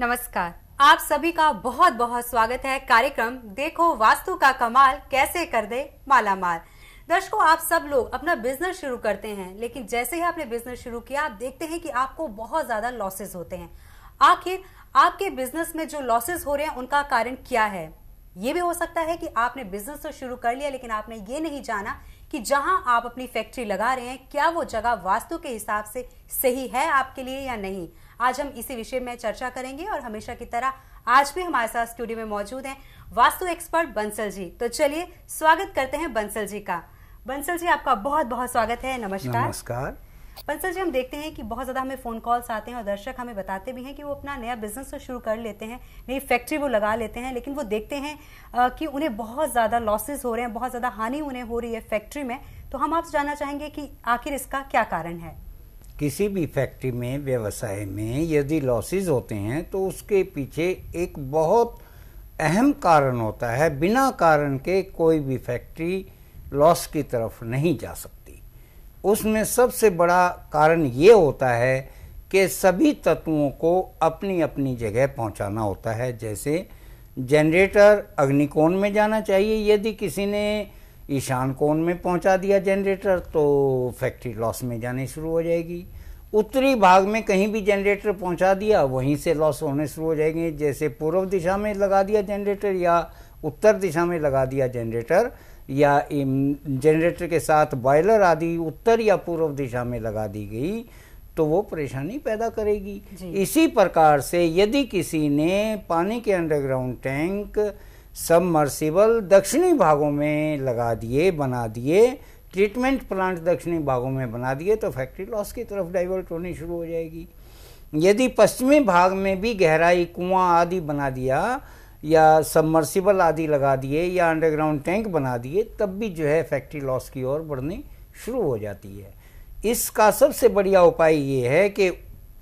नमस्कार, आप सभी का बहुत बहुत स्वागत है कार्यक्रम देखो वास्तु का कमाल कैसे कर दे माला माल। दर्शकों, आप सब लोग अपना बिजनेस शुरू करते हैं, लेकिन जैसे ही आपने बिजनेस शुरू किया आप देखते हैं कि आपको बहुत ज्यादा लॉसेस होते हैं। आखिर आपके बिजनेस में जो लॉसेस हो रहे हैं उनका कारण क्या है? ये भी हो सकता है कि आपने बिजनेस तो शुरू कर लिया लेकिन आपने ये नहीं जाना कि जहां आप अपनी फैक्ट्री लगा रहे हैं क्या वो जगह वास्तु के हिसाब से सही है आपके लिए या नहीं। आज हम इसी विषय में चर्चा करेंगे और हमेशा की तरह आज भी हमारे साथ स्टूडियो में मौजूद हैं वास्तु एक्सपर्ट बंसल जी। तो चलिए स्वागत करते हैं बंसल जी का। बंसल जी, आपका बहुत बहुत स्वागत है। नमस्कार। नमस्कार। बंसल जी, हम देखते हैं कि बहुत ज्यादा हमें फोन कॉल्स आते हैं और दर्शक हमें बताते भी हैं कि वो अपना नया बिजनेस तो शुरू कर लेते हैं, नई फैक्ट्री वो लगा लेते हैं, लेकिन वो देखते हैं कि उन्हें बहुत ज्यादा लॉसेस हो रहे हैं, बहुत ज्यादा हानि उन्हें हो रही है फैक्ट्री में। तो हम आपसे जानना चाहेंगे कि आखिर इसका क्या कारण है? किसी भी फैक्ट्री में, व्यवसाय में यदि लॉसेस होते हैं तो उसके पीछे एक बहुत अहम कारण होता है। बिना कारण के कोई भी फैक्ट्री लॉस की तरफ नहीं जा सकती। उसमें सबसे बड़ा कारण ये होता है कि सभी तत्वों को अपनी अपनी जगह पहुंचाना होता है। जैसे जनरेटर अग्निकोण में जाना चाहिए, यदि किसी ने ईशान कोण में पहुंचा दिया जनरेटर तो फैक्ट्री लॉस में जानी शुरू हो जाएगी। उत्तरी भाग में कहीं भी जनरेटर पहुंचा दिया वहीं से लॉस होने शुरू हो जाएंगे। जैसे पूर्व दिशा में लगा दिया जनरेटर या उत्तर दिशा में लगा दिया जनरेटर, या जनरेटर के साथ बॉयलर आदि उत्तर या पूर्व दिशा में लगा दी गई तो वो परेशानी पैदा करेगी। इसी प्रकार से यदि किसी ने पानी के अंडरग्राउंड टैंक सबमर्सिबल दक्षिणी भागों में लगा दिए, बना दिए, ट्रीटमेंट प्लांट दक्षिणी भागों में बना दिए तो फैक्ट्री लॉस की तरफ डाइवर्ट होनी शुरू हो जाएगी। यदि पश्चिमी भाग में भी गहराई कुआं आदि बना दिया या सबमर्सिबल आदि लगा दिए या अंडरग्राउंड टैंक बना दिए तब भी जो है फैक्ट्री लॉस की ओर बढ़नी शुरू हो जाती है। इसका सबसे बढ़िया उपाय ये है कि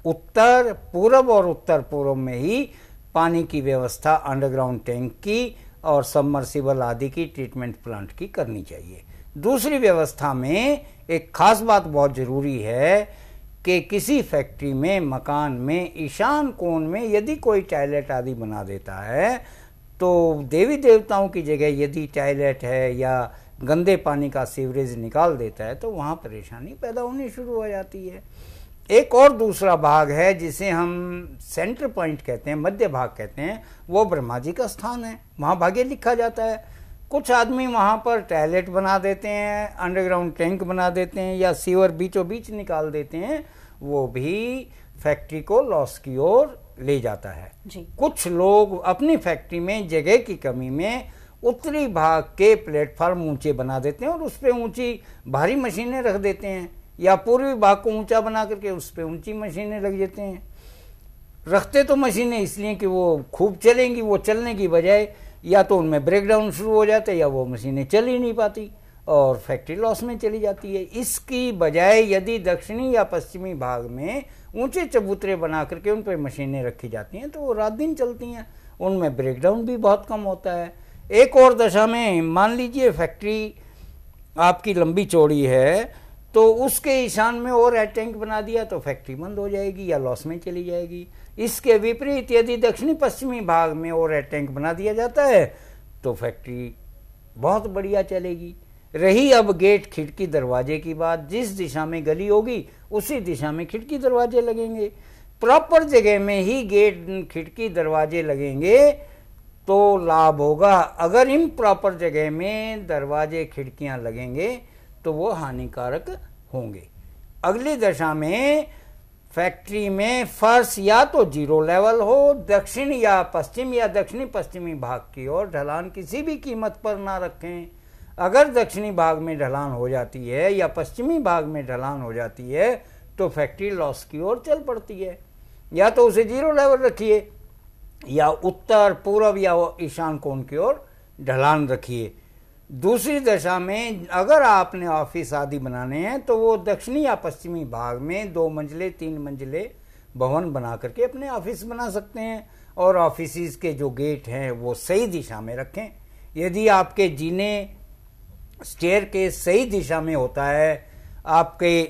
उत्तर पूर्व और उत्तर पूर्व में ही पानी की व्यवस्था अंडरग्राउंड टैंक की और सबमर्सिबल आदि की ट्रीटमेंट प्लांट की करनी चाहिए। दूसरी व्यवस्था में एक खास बात बहुत जरूरी है कि किसी फैक्ट्री में, मकान में ईशान कोण में यदि कोई टॉयलेट आदि बना देता है तो देवी देवताओं की जगह यदि टॉयलेट है या गंदे पानी का सीवरेज निकाल देता है तो वहाँ परेशानी पैदा होनी शुरू हो जाती है। एक और दूसरा भाग है जिसे हम सेंटर पॉइंट कहते हैं, मध्य भाग कहते हैं, वो ब्रह्मा जी का स्थान है। वहाँ भाग्य लिखा जाता है। कुछ आदमी वहाँ पर टॉयलेट बना देते हैं, अंडरग्राउंड टैंक बना देते हैं या सीवर बीचों बीच निकाल देते हैं, वो भी फैक्ट्री को लॉस की ओर ले जाता है जी। कुछ लोग अपनी फैक्ट्री में जगह की कमी में उत्तरी भाग के प्लेटफार्म ऊंचे बना देते हैं और उस पर ऊंची भारी मशीनें रख देते हैं, या पूर्वी भाग को ऊंचा बना करके उस पर ऊंची मशीनें लग देते हैं। रखते तो मशीनें इसलिए कि वो खूब चलेंगी, वो चलने की बजाय या तो उनमें ब्रेकडाउन शुरू हो जाते या वो मशीनें चल ही नहीं पाती और फैक्ट्री लॉस में चली जाती है। इसकी बजाय यदि दक्षिणी या पश्चिमी भाग में ऊंचे चबूतरे बना करके उन पर मशीनें रखी जाती हैं तो वो रात दिन चलती हैं, उनमें ब्रेकडाउन भी बहुत कम होता है। एक और दशा में मान लीजिए फैक्ट्री आपकी लंबी चौड़ी है तो उसके ईशान में और एयर टैंक बना दिया तो फैक्ट्री बंद हो जाएगी या लॉस में चली जाएगी। इसके विपरीत यदि दक्षिणी पश्चिमी भाग में और एयर टैंक बना दिया जाता है तो फैक्ट्री बहुत बढ़िया चलेगी। रही अब गेट खिड़की दरवाजे की बात, जिस दिशा में गली होगी उसी दिशा में खिड़की दरवाजे लगेंगे। प्रॉपर जगह में ही गेट खिड़की दरवाजे लगेंगे तो लाभ होगा। अगर इम्प्रॉपर जगह में दरवाजे खिड़कियां लगेंगे तो वो हानिकारक होंगे। अगली दशा में फैक्ट्री में फर्श या तो जीरो लेवल हो, दक्षिण या पश्चिम या दक्षिणी पश्चिमी भाग की ओर ढलान किसी भी कीमत पर ना रखें। अगर दक्षिणी भाग में ढलान हो जाती है या पश्चिमी भाग में ढलान हो जाती है तो फैक्ट्री लॉस की ओर चल पड़ती है। या तो उसे जीरो लेवल रखिए या उत्तर पूर्व या ईशान कोण की ओर ढलान रखिए। दूसरी दशा में अगर आपने ऑफिस आदि बनाने हैं तो वो दक्षिणी या पश्चिमी भाग में 2 मंजिले 3 मंजिले भवन बना करके अपने ऑफिस बना सकते हैं और ऑफिस के जो गेट हैं वो सही दिशा में रखें। यदि आपके जीने स्टेयर के सही दिशा में होता है, आपके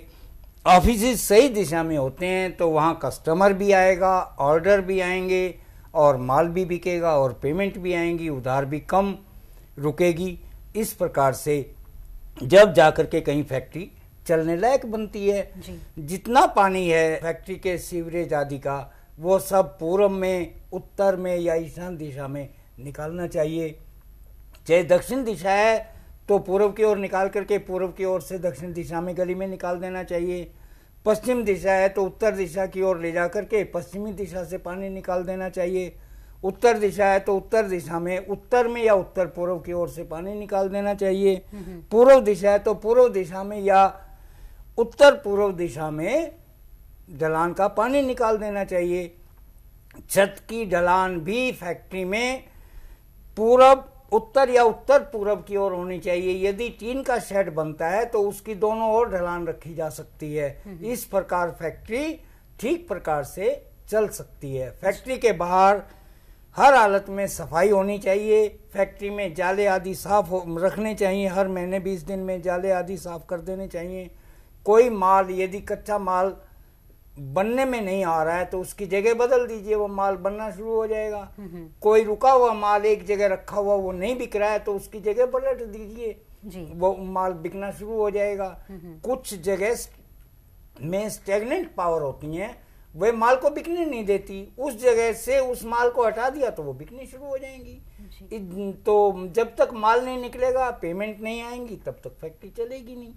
ऑफिस सही दिशा में होते हैं तो वहाँ कस्टमर भी आएगा, ऑर्डर भी आएंगे और माल भी बिकेगा और पेमेंट भी आएंगी, उधार भी कम रुकेगी। इस प्रकार से जब जाकर के कहीं फैक्ट्री चलने लायक बनती है। जितना पानी है फैक्ट्री के सीवरेज आदि का, वो सब पूर्व में, उत्तर में या ईशान दिशा में निकालना चाहिए। चाहे दक्षिण दिशा है तो पूर्व की ओर निकाल करके पूर्व की ओर से दक्षिण दिशा में गली में निकाल देना चाहिए। पश्चिम दिशा है तो उत्तर दिशा की ओर ले जाकर के पश्चिमी दिशा से पानी निकाल देना चाहिए। उत्तर दिशा है तो उत्तर दिशा में, उत्तर में या उत्तर पूर्व की ओर से पानी निकाल देना चाहिए। पूर्व दिशा है तो पूर्व दिशा में या उत्तर पूर्व दिशा में ढलान का पानी निकाल देना चाहिए। छत की ढलान भी फैक्ट्री में पूरब उत्तर या उत्तर पूरब की ओर होनी चाहिए। यदि टीन का शेड बनता है तो उसकी दोनों ओर ढलान रखी जा सकती है। इस प्रकार फैक्ट्री ठीक प्रकार से चल सकती है। फैक्ट्री के बाहर हर हालत में सफाई होनी चाहिए। फैक्ट्री में जाले आदि साफ रखने चाहिए। हर महीने 20 दिन में जाले आदि साफ कर देने चाहिए। कोई माल यदि कच्चा माल बनने में नहीं आ रहा है तो उसकी जगह बदल दीजिए, वो माल बनना शुरू हो जाएगा। कोई रुका हुआ माल एक जगह रखा हुआ वो नहीं बिक रहा है तो उसकी जगह पलट दीजिए, वो माल बिकना शुरू हो जाएगा। कुछ जगह में स्टेगनेंट पावर होती है, वे माल को बिकने नहीं देती। उस जगह से उस माल को हटा दिया तो वो बिकनी शुरू हो जाएंगी। तो जब तक माल नहीं निकलेगा, पेमेंट नहीं आएंगी, तब तक फैक्ट्री चलेगी नहीं।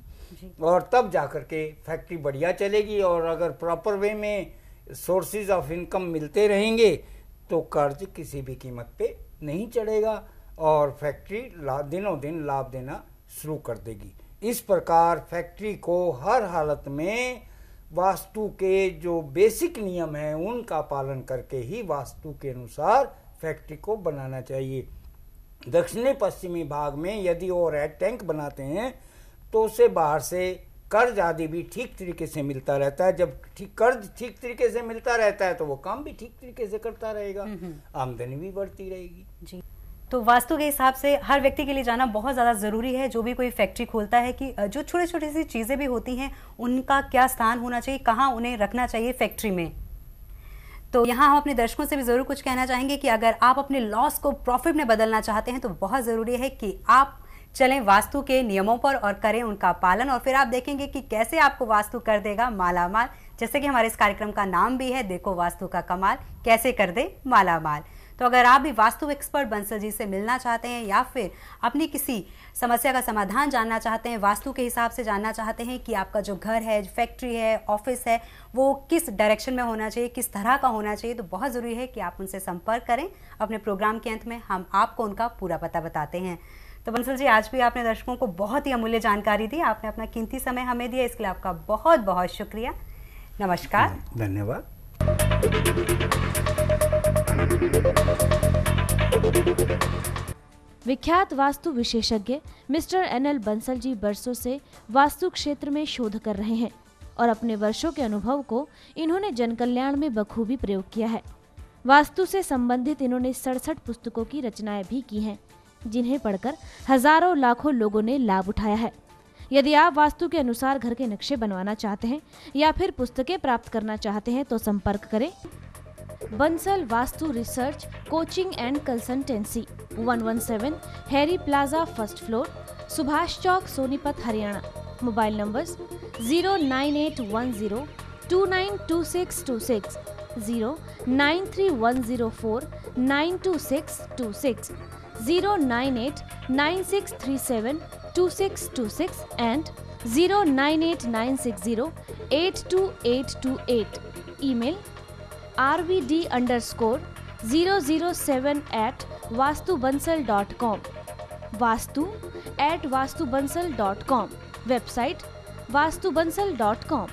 और तब जाकर के फैक्ट्री बढ़िया चलेगी। और अगर प्रॉपर वे में सोर्सेज ऑफ इनकम मिलते रहेंगे तो कर्ज किसी भी कीमत पे नहीं चढ़ेगा और फैक्ट्री दिनों दिन लाभ देना शुरू कर देगी। इस प्रकार फैक्ट्री को हर हालत में वास्तु के जो बेसिक नियम हैं उनका पालन करके ही वास्तु के अनुसार फैक्ट्री को बनाना चाहिए। दक्षिणी पश्चिमी भाग में यदि वो रेड टैंक बनाते हैं तो उसे बाहर से कर्ज आदि भी ठीक तरीके से मिलता रहता है। जब कर्ज ठीक तरीके से मिलता रहता है तो वो काम भी ठीक तरीके से करता रहेगा, आमदनी भी बढ़ती रहेगी। जी, तो वास्तु के हिसाब से हर व्यक्ति के लिए जाना बहुत ज़्यादा ज़रूरी है। जो भी कोई फैक्ट्री खोलता है कि जो छोटी छोटी सी चीज़ें भी होती हैं उनका क्या स्थान होना चाहिए, कहाँ उन्हें रखना चाहिए फैक्ट्री में। तो यहाँ हम अपने दर्शकों से भी ज़रूर कुछ कहना चाहेंगे कि अगर आप अपने लॉस को प्रॉफिट में बदलना चाहते हैं तो बहुत ज़रूरी है कि आप चलें वास्तु के नियमों पर और करें उनका पालन, और फिर आप देखेंगे कि कैसे आपको वास्तु कर देगा मालामाल। जैसे कि हमारे इस कार्यक्रम का नाम भी है, देखो वास्तु का कमाल कैसे कर दे मालामाल। तो अगर आप भी वास्तु एक्सपर्ट बंसल जी से मिलना चाहते हैं या फिर अपनी किसी समस्या का समाधान जानना चाहते हैं, वास्तु के हिसाब से जानना चाहते हैं कि आपका जो घर है, फैक्ट्री है, ऑफिस है, वो किस डायरेक्शन में होना चाहिए, किस तरह का होना चाहिए, तो बहुत ज़रूरी है कि आप उनसे संपर्क करें। अपने प्रोग्राम के अंत में हम आपको उनका पूरा पता बताते हैं। तो बंसल जी, आज भी आपने दर्शकों को बहुत ही अमूल्य जानकारी दी, आपने अपना कीमती समय हमें दिया, इसके लिए आपका बहुत बहुत शुक्रिया। नमस्कार। धन्यवाद। विख्यात वास्तु विशेषज्ञ मिस्टर NL बंसल जी बरसों से वास्तु क्षेत्र में शोध कर रहे हैं और अपने वर्षों के अनुभव को इन्होंने जनकल्याण में बखूबी प्रयोग किया है। वास्तु से संबंधित इन्होंने 67 पुस्तकों की रचनाएं भी की हैं, जिन्हें पढ़कर हजारों लाखों लोगों ने लाभ उठाया है। यदि आप वास्तु के अनुसार घर के नक्शे बनवाना चाहते हैं या फिर पुस्तकें प्राप्त करना चाहते हैं तो संपर्क करें Bansal vastu research coaching and consultancy, 117 Harry plaza, first floor, Subhash Chowk, Sonipat, Haryana. Mobile numbers 09810 292626, 09310492626, 09896372626 and 09896082828. Email rvd_007@vastubansal.com, vastu@vastubansal.com, website vastubansal.com.